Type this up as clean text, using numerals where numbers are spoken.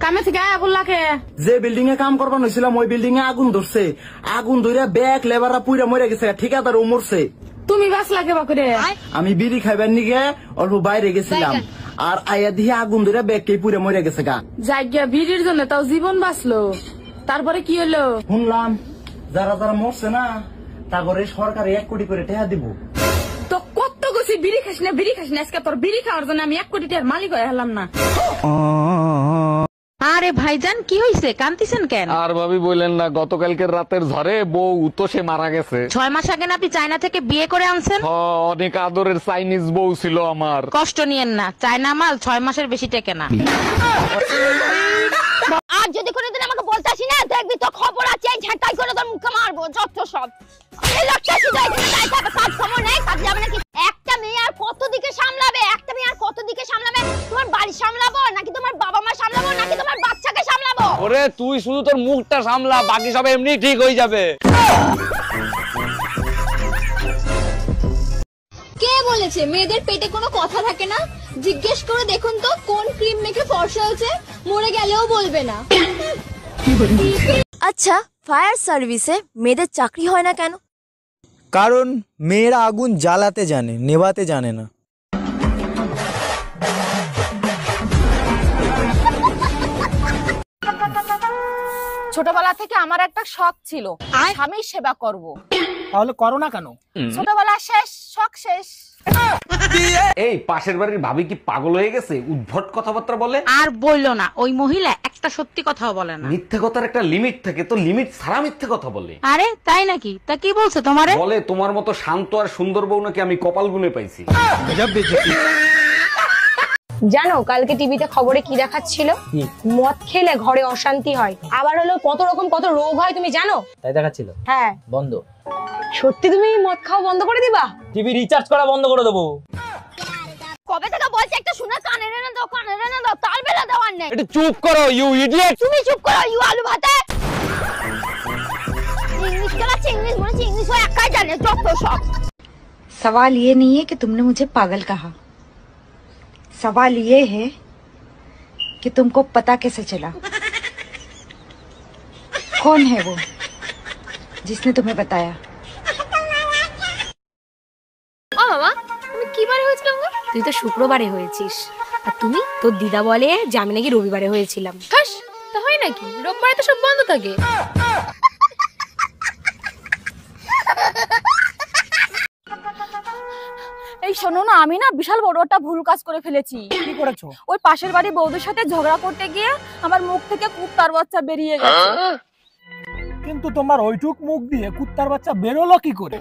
কামে থেকে আয়া বললা কে? যে বিল্ডিং এ কাম করবার হয়েছিলাম ওই বিল্ডিং এ আগুন ধরছে। আগুন ধরে ব্যাগ লেবাররা পুইরা মরে গেছে, ঠিকাদার ও মরছে। তুমি বাঁচলা কে বা করে? আমি বিড়ি খাইবার নিগে অল্প বাইরে গেছিলাম, আর আয়া দিয়ে আগুন ধরে ব্যাগ কে পুইরা মরে গেছে গা। জায়গা বিড়ির জন্য তাও জীবন বাঁচলো, তারপরে কি হলো? শুনলাম যারা যারা মরছে না তারপরে সরকার 1 কোটি করে টাকা দিব। তো কত গেছি বিড়ি খাস না বিড়ি খাস না, আজকে তোর বিড়ি খাওয়ার জন্য আমি 1 কোটি টাকার মালিক হয়ে হলাম না। আরে ভাইজান কি হইছে, কান্তিছেন কেন? আর ভাবি বললেন না, গতকালকের রাতের ঝড়ে বউ তো সে মারা গেছে। 6 মাস আগে না আপনি চায়না থেকে বিয়ে করে আনছেন? অনেক আদরের চাইনিজ বউ ছিল আমার। কষ্ট নিয়েন না, চায়না মাল 6 মাসের বেশি টেকে না। আর যদি কোনোদিন আমাকে বলতে আসি না, দেখবি তো খবর আছে, ঝাঁটাই করে তোর মুখে মারবো যত সব। এই লোকটা শুধু এখানে দাঁড়িয়ে থাকবে, কাজ খবর নেই, কাজ যাবে নাকি? একটা মেয়ে আর কত দিকে সামলাবে? একটা মেয়ে আর কত দিকে সামলাবে? তোমার বাড়ি সামলাবো নাকি তোমার বাবা মা সামলাবো নাকি তোমার বাচ্চাকে সামলাবো? ওরে তুই শুধু তোর মুখটা সামলা, বাকি সব এমনি ঠিক হয়ে যাবে। কে বলেছে মেয়েদের পেটে কোনো কথা থাকে না? জিজ্ঞেস করে দেখুন তো কোন ক্রিম মেখে ফর্সা হয়েছে, মরে গেলেও বলবে না। আচ্ছা, ফায়ার সার্ভিসে মেয়েদের চাকরি হয় না কেন? কারণ মেয়েরা আগুন জ্বালাতে জানে, নেভাতে জানে না। ছোটবেলা থেকে আমার একটা শখ ছিল, স্বামীর সেবা করব। তাহলে করো না কেন? ছোটবেলা শেষ, শখ শেষ। এই পাশের বাড়ির ভাবি কি পাগল হয়ে গেছে? উদ্ভট কথাবার্তা বলে। আর বললো না, ওই মহিলা একটা সত্যি কথাও বলে না। মিথ্যে কথার একটা লিমিট থাকে, তো লিমিট ছাড়া মিথ্যে কথা বলে। আরে তাই নাকি? তা কি বলছে তোমারে? বলে তোমার মতো শান্ত আর সুন্দর বউ নাকি আমি কপাল গুনে পাইছি। জানো কালকে টিভিতে খবরে কি দেখাচ্ছিল? মদ খেলে ঘরে অশান্তি হয়, আবার হলো কত রকম কত রোগ হয়, তুমি জানো? তাই দেখাচ্ছিল? হ্যাঁ। বন্ধ। সত্যি তুমি মদ খাওয়া বন্ধ করে দিবা? টিভি রিচার্জ করা বন্ধ করে দেবো। কবে থেকে বলছি একটা শোনা, কানে রে না দাও, কানে রে না দাও, তাল বেলা দেওয়ার নেই। একটু চুপ করো ইউ ইডিয়েট। তুমি চুপ করো ইউ আলু ভাতে। इंग्लिश क्लास इंग्लिश बोले इंग्लिश वो एका जाने যত সব। सवाल ये नहीं है कि तुमने मुझे पागल कहा, सवाल ये है कि तुमको पता कैसे चला कौन है वो जिसने तुम्हें बताया? ও বাবা, তুমি কি বারে হয়েছিল গো? তুই তো শুক্রবারে হয়েছিস, আর তুমি তোর দিদা বলে যে আমি নাকি রবিবারে হয়েছিলাম। হাস, তা হয় নাকি? রোববারে তো সব বন্ধ থাকে। এই শোনো না, আমি না বিশাল বড় একটা ভুল কাজ করে ফেলেছি। কি করেছো? ওই পাশের বাড়ি বৌদির সাথে ঝগড়া করতে গিয়ে আমার মুখ থেকে কুত্তার বাচ্চা বেরিয়ে গেছে। কিন্তু তোমার ওইটুক মুখ দিয়ে কুত্তার বাচ্চা বেরোলো কি করে?